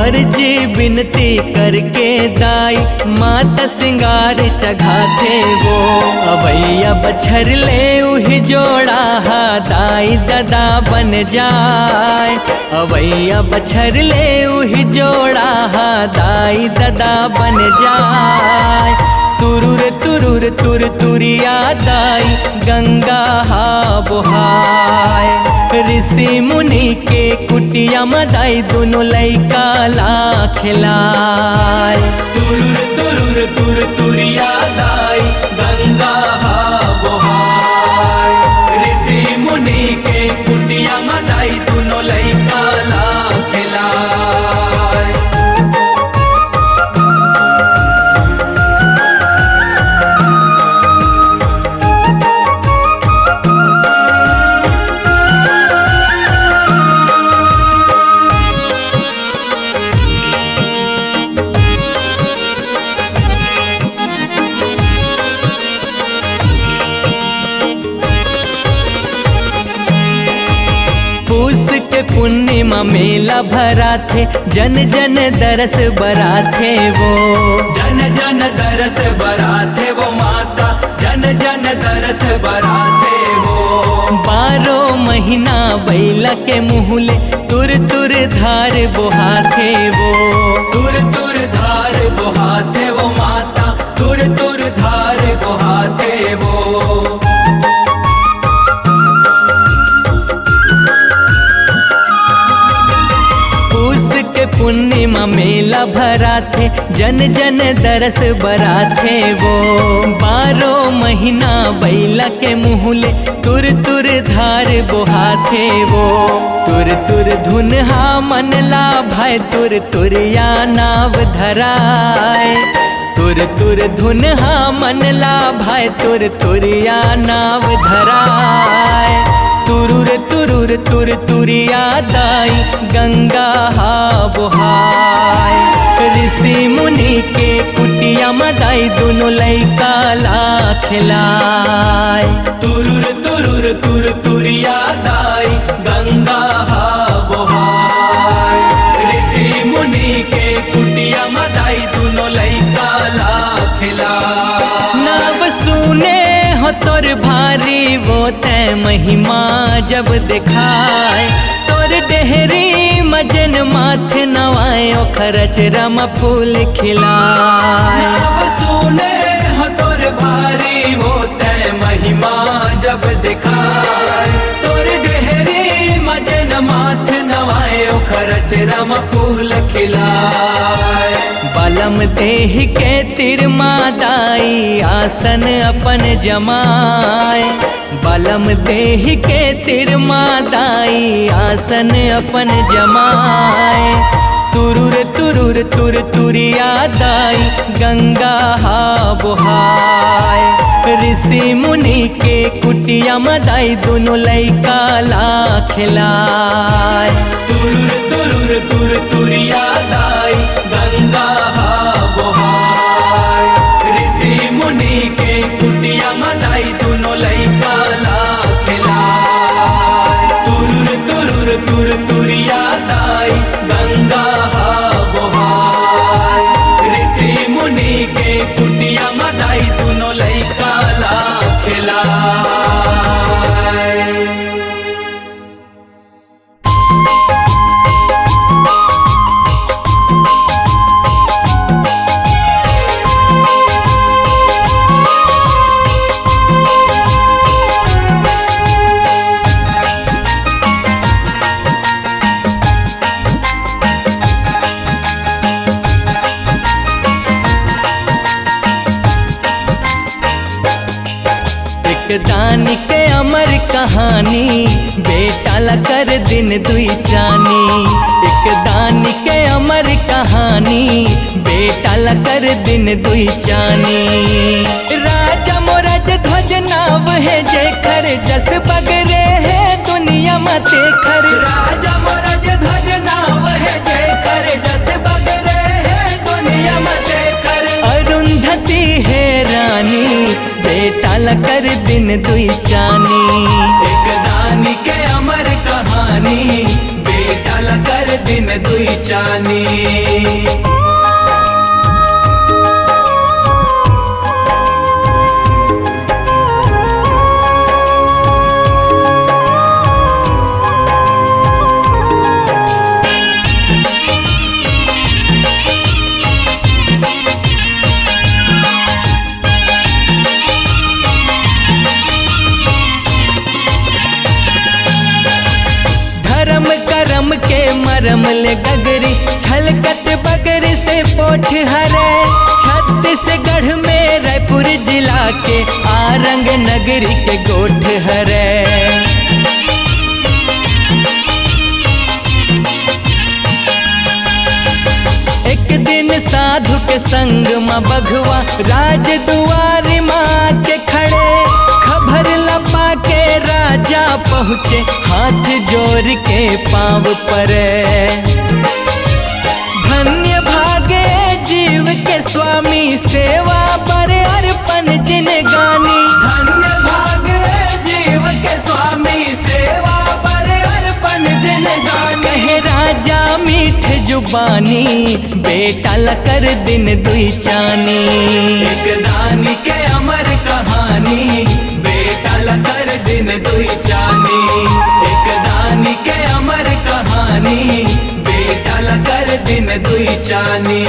अर्जी बिनती करके दाई माता सिंगार चघाथे वो। अवैया बछर ले उही जोड़ा हा दाई दादा बन जाए। अवैया बछर ले उही जोड़ा हा दाई दादा बन जाए। तुरुर तुरुर तुर तुरिया दाई गंगा हा बोहाय। ऋषि मुनि के कुटिया मदाई दोनों लैका ला खिलाय। तुरुर तुरुर तुर तुरिया दाई गंगा हा बोहाय। ऋषि मुनि के कुटिया मदाई दोनों लैका ला खिलाय। पूस के पूर्णिमा मेला भरा थे जन जन दरस बरा थे वो। जन जन दरस बराते वो माता, जन जन दरस बराते वो। 12 महीना बैला के मुहले तुर तुर धार बोहाथे वो। तुर तुर धार बोहाते वो माता, तुर तुर धार बोहाते वो। जन जन दरस बराथे वो। 12 महीना बैला के मुहले तुर तुर धार बोहाथे वो। तुर तुर धुनहा मनला भाई तुर तुरिया नाव धराए। तुर तुर धुनहा मनला भाई तुर तुरिया नाव धराए। तुरुर तुरुर तुर तुरिया दाई गंगा हा बोहाय। ऋषि मुनि के कुटिया मदाई दोनों लैका ला खिलाए। तुरुर तुरुर तुर तुरिया दाई गंगा हा बोहाय। ऋषि मुनि के कुटिया मदाई दोनों लैका ला खिलाए। नव सुने हो तोर भारी वो तय महिमा जब दिखाए। तोर डेहरी मजन माथ नवाए खरच रम फूल खिलाए। नव सुने हो तोर भारी वो तय महिमा जब दिखाए। तोर डेहरी मजन माथ नवाए खरच रम फूल खिलाए। बलम देह के तिरमा दाई आसन अपन जमाए। बलम देह के तिरमा दाई आसन अपन जमाए। तुरुर तुरुर तुर तुरिया दाई गंगा हा बोहाय। ऋषि मुनि के कुटिया मदाई दोनों लैका ला खिलाए। तुरुर तुरुर तुर तुरिया दाई गंगा हा बोहाय। ऋषि मुनि के कुटिया मदाई दोनों लैका ला खिलाए। तुरुर तुरुर तुर तुरिया दाई गंगा हा बोहाय। ऋषि मुनि के कुटिया मदाई दोनों लैका ला खिलाए। दानी के अमर कहानी बेटा ला कर दिन दुई चानी। एक दानी के अमर कहानी बेटा ला कर दिन दुई चानी। राजा मोरज ध्वज नाव है जेखर जस बगरे है दुनिया मते खर। राजा मोरज ध्वज नाव है जेखर जस बगरे है दुनिया मते खर। अरुंधति है रानी बेटा ला कर दिन दुई चानी। एक दानी के अमर कहानी बेटा ला कर दिन दुई चानी। धर्म करम के मरम ले गगरी छलकत बगरी से पोठ हरे। छत्तीसगढ़ में रायपुर जिला के आरंग नगरी के गोठ हरे। एक दिन साधु के संग माँ बघवा राज दुआरी माँ के खड़े। खबर लपा के राजा पहुँचे हाथ जोड़ के पाँव परे। धन्य भागे जीव के स्वामी सेवा पर अर्पण जिन गानी। धन्य भागे जीव के स्वामी सेवा पर अर्पण जिन गानी। कहे राजा मीठ जुबानी बेटा ला कर दिन दुई चानी। एक दानी के अमर कहानी बेटा ला कर दिन दुई चानी। एक दानी के अमर कहानी बेटा ला कर दिन दुई चानी।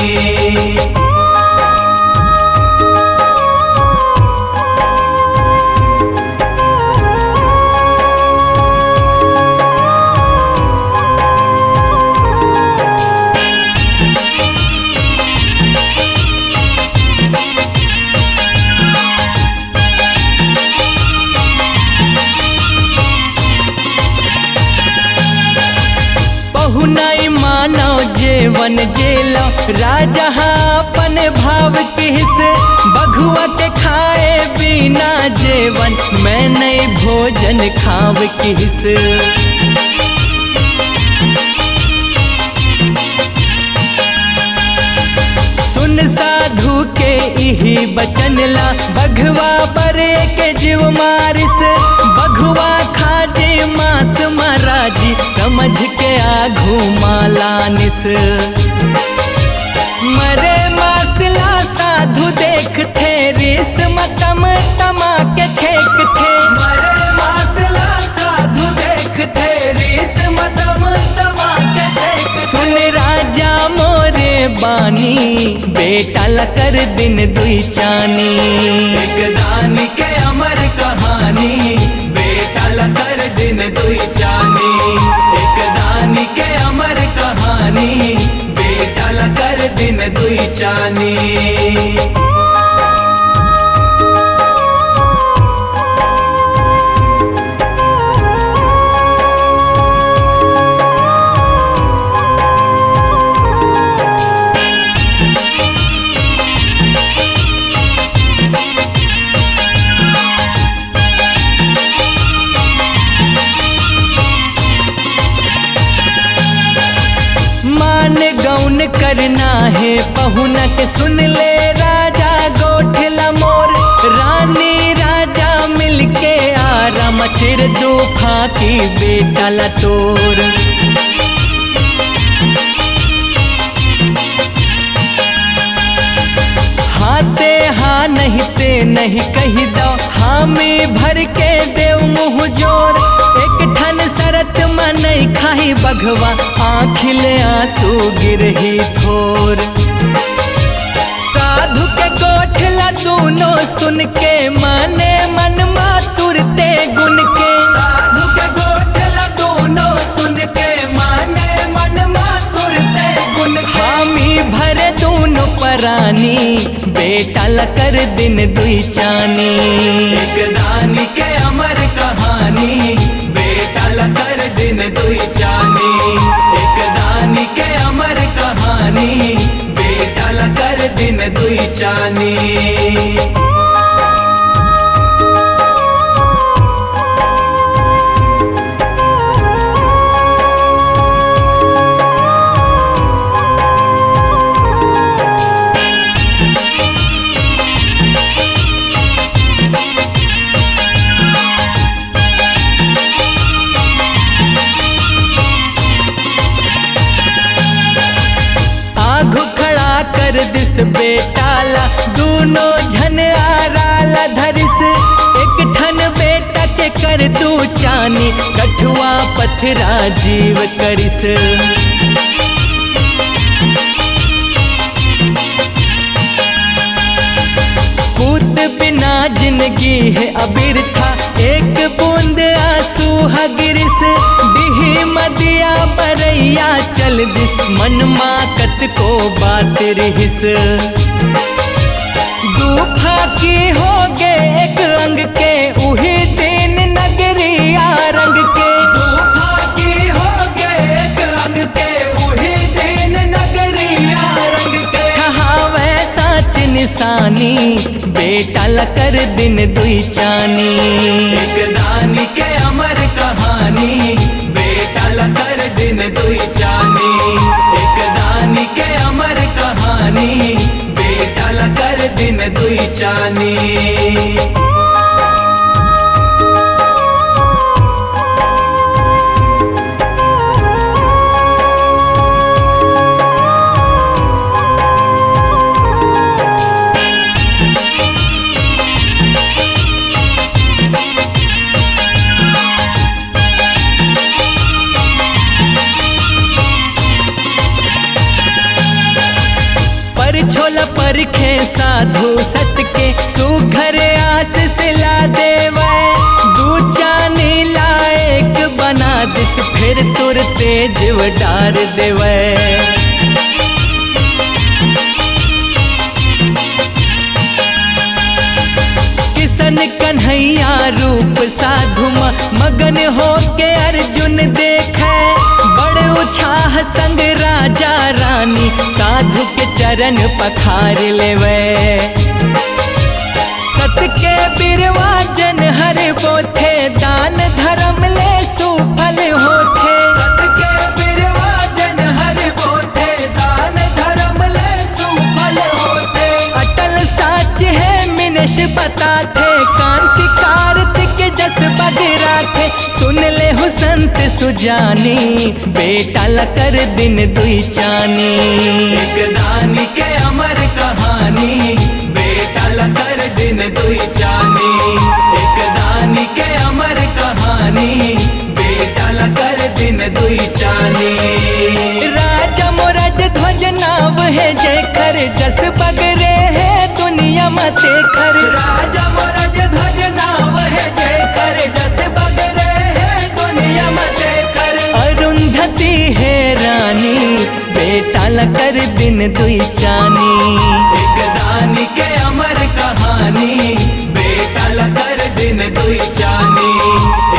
जेवन जेला राजा अपन भाव किस बघुआ के खाए बिना जेवन मैं नहीं भोजन खाव किस। सुन साधु के इही बचन ला बघवा बरे के जीव मारिस बघवा खाजे मांस महाराजी समझ के आघू मालानिस। मरे मासला साधु देख थे रेस मतम तमा के छेक थे मरे मासला साधु देख थे रेस मतम तमा के छेक। सुन राजा मोरे बानी बेटा लकर दिन दुई चानी एक दानी के अमर कहानी बेटा लकर दिन दुई चानी एक दानी के अमर कहानी बेटा लकर दिन दुई चानी। गौन करना है पहुना के सुन ले राजा गोठला मोर रानी राजा मिलके आराम चिर दूफा की बेटा लतोर। हाथे हाँ नहीं ते नहीं कही दो हामी भर के देव मुँह जोर एक ठन सरत मन खाई बघवा आँखिले आंसू गिरही थोर। साधु के गोठला दोनों सुन के माने मन मातुरते गुन के साधु के गोठला दोनों सुन के माने मन मातुरते गुन के। हामी भरे दोनों परानी बेटा लकर दिन दुई चानी एक दानी के अमर कहानी बेटा लकर दिन दुई चानी एक दानी के अमर कहानी बेटा लकर दिन दुई चानी। कर दिस बेटाला दोनों झन आराला धरिस एक ठन बेटा के कर दू चानी कठुआ पथरा जीव करिस। पूत बिना जिंदगी है अबीर था एक बूंद आंसू हगिरिस बिही मदिया बरैया चल दिस मन माकत को बात रहिस। दूफा की हो गे एक अंग के उही दिन नगरिया रंग के दूफा की हो गे एक अंग के उही दिन नगरिया रंग के। कहावे साच निशानी बेटा लकर दिन दुई चानी एक दानी के अमर कहानी बेटा लकर दिन दुई चानी एक दानी के अमर कहानी बेटा लकर दिन दुई चानी। छोला परखे साधु सत के सुघर आस से ला देवे दू चानी लायक बना दिस फिर तुरते जीव डार देवे। किसन कन्हैया रूप साधु मगन हो के अर्जुन देखे बड़े छाह संग राजा रानी साधु के चरण पखार लेवे। सत के बिरवा जन हर बोथे दान धर्म ले सुफल होथे। सत के बिरवा जन हर बोथे दान धर्म ले सुफल होथे। अटल साच है मिनश बताथे कांति कार्तिक जस बगरा थे। सुन ले हो संत सुजानी बेटा लकर दिन दुई चानी। एक दानी के अमर कहानी बेटा लकर दिन दुई चानी। एक दानी के अमर कहानी बेटा लकर दिन दुई चानी। राजा मोरज ध्वज नाव है जयकर जस बगरे है दुनिया मते खर। राजा मोरज ध्वज नाव है जयकर जस बगरे है दुनिया मते खर। अरुंधति है रानी बेटा लकर दिन दुई चानी। एक दानी के अमर कहानी बेटा लकर दिन दुई चानी।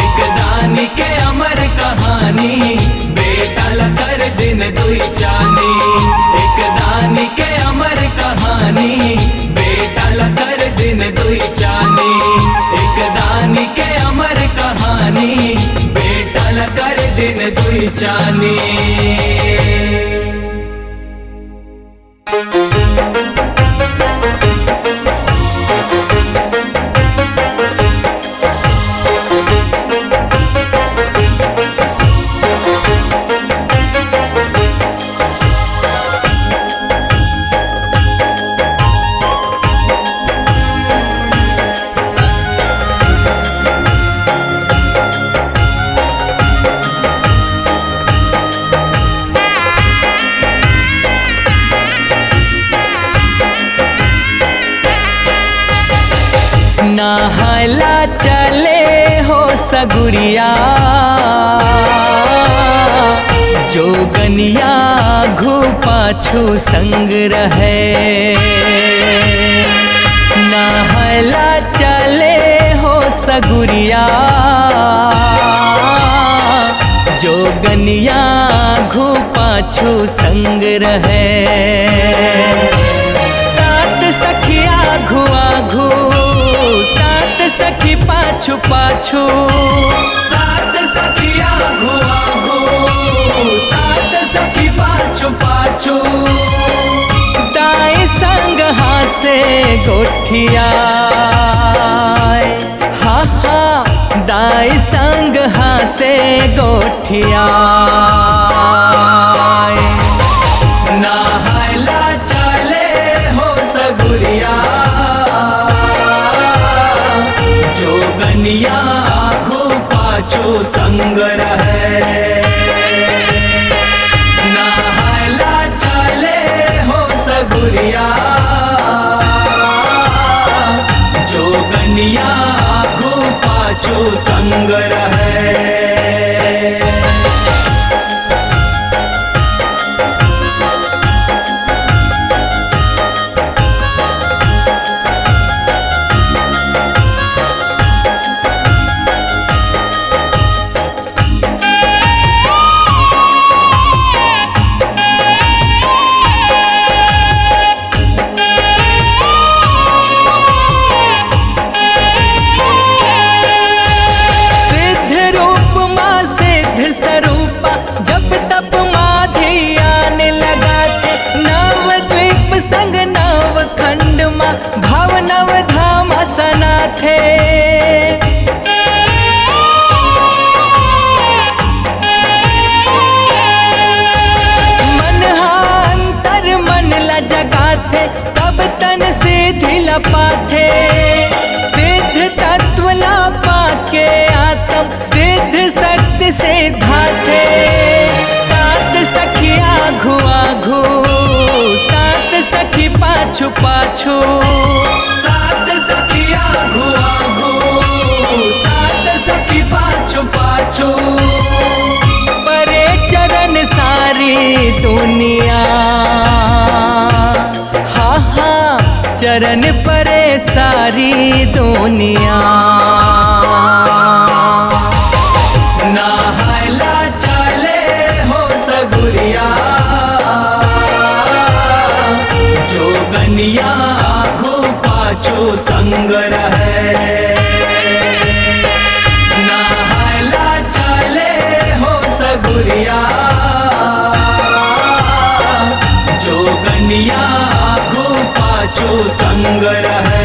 एक दानी के अमर कहानी बेटा लकर दिन दुई चानी। एक दानी के अमर कहानी बेटा लकर दिन दुई चानी। एक दानी के अमर कहानी बेटा लकर दिन दुई चानी। नहला चले हो सगुरिया जोगनिया घू पाछू संग रहे। नहला चले हो सगुरिया जोगनिया घू पाछू संग रहे। सात सखिया घुआ घू सात सखी पाछू पाछू। सात सखिया घुआ घू सात सखी पाछू पाछू। दाएं संग हासे गोठिया हा हा दाएं संग हासे गोठिया। नहला चले हो सगुरिया जोगनिया घू पाछू संग रहे। नहला चले हो सगुरिया जोगनिया घू पाछू संग रहे। पाथे सिद्ध तत्व ला पाके आत्म सिद्ध शक्ति से धाथे। सात सखिया घुआ घू सात सखी पाछू पाछू। सात सखिया घुआ घू सात सखी पाछू पाछू। परे चरण सारी दुनिया हा हा चरण परे सारी दुनिया। नहला चले हो जोगनिया आगू पाछू संग रहे। नहायला चले हो सगुरिया, जोगनिया आगू पाछू संग रहे।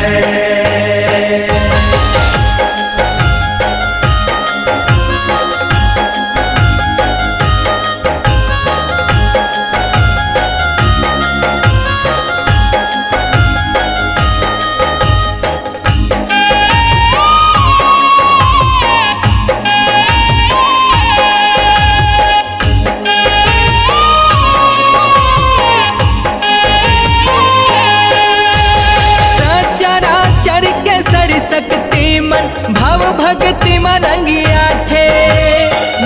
भाव भक्ति मनंगिया थे,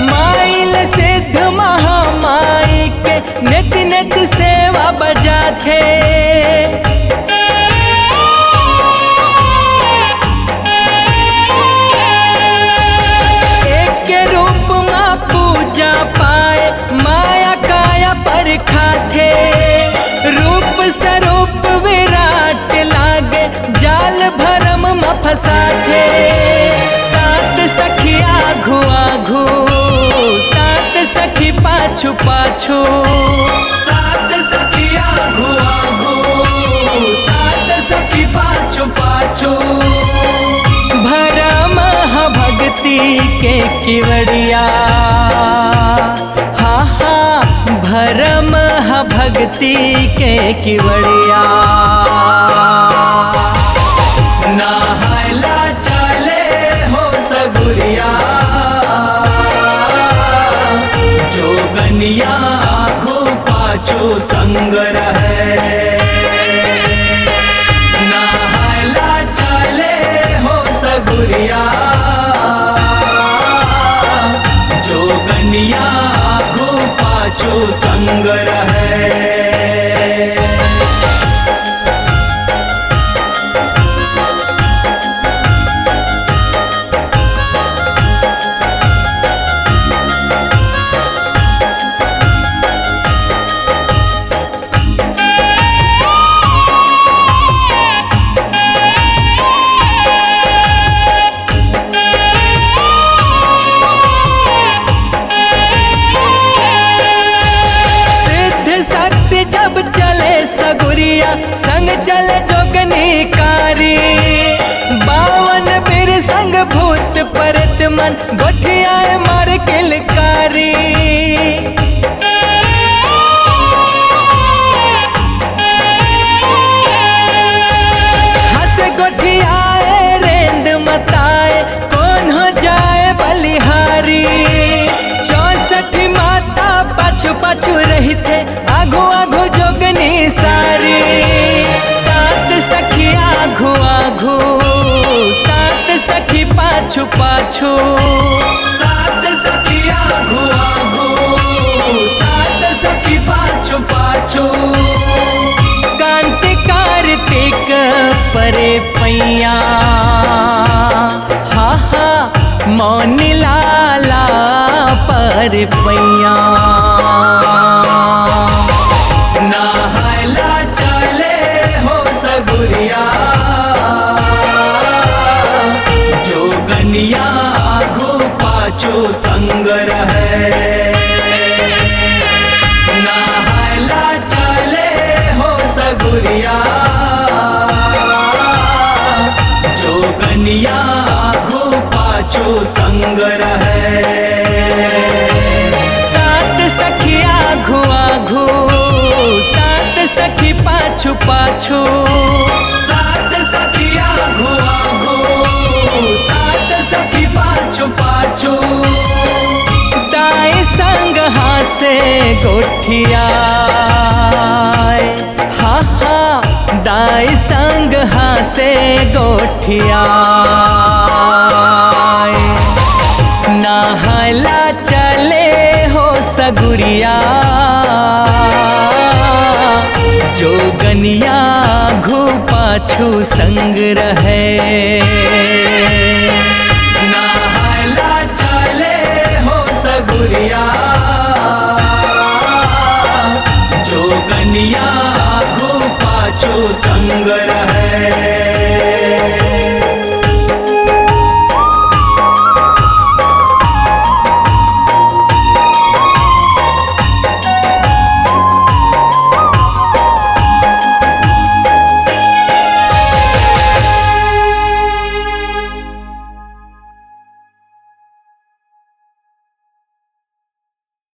माइल सिद्ध महामाई के नित नित सेवा बजा थे। एक के रूप माँ पूजा पाए, माया काया पर खाथे। रूप स्वरूप विराट लागे, जाल भरम में फंसाथे। सात सखी आघू आघू, सात सखी पाछू पाछू, सात सखी आघू आघू, सात सखी पाछू पाछू। भरम भक्ति के किवड़िया, हा हा भरम भक्ति के किवड़िया। नहायला चले हो सगुरिया, जोगनिया आगू पाछू संग रहे। नहायला चले हो सगुरिया, जोगनिया आगू पाछू संग रहे। संग चले जोगनी कारी, बावन बीर संग भूत परत मन, गोठिया मार किलकारी। हंस गोठियाए रेंद मताए, कौन हो जाए बलिहारी। 64 माता पाछू पाछू रही थे, आघू आघू जोगनी सारी। सात सखी आघू आघू, सात सखी पाछू पाछू, सात सखी आघू आघू, सात सखी पाछू पाछू। कांति कार्तिक परे पैया, हा हा मौनी लाला पर पैया। नहायला चले हो सगुरिया, जोगनिया आगू पाछू संग रहे। नहायला चले हो सगुरिया, जोगनिया आगू पाछू संग रहे। सात सखी आघू आघू, सात सखी पाछू पाछू, सात सखी आघू आघू, सात सखी पाछू पाछू। दाएं संग हाथ से गोठिया, हा हा दाएं संग हाथ से गोठिया। नहायला चले हो सगुरिया, जोगनिया आघू पाछू संग रहे। नहायला चले हो सगुरिया, जोगनिया आघू पाछू पाछू संग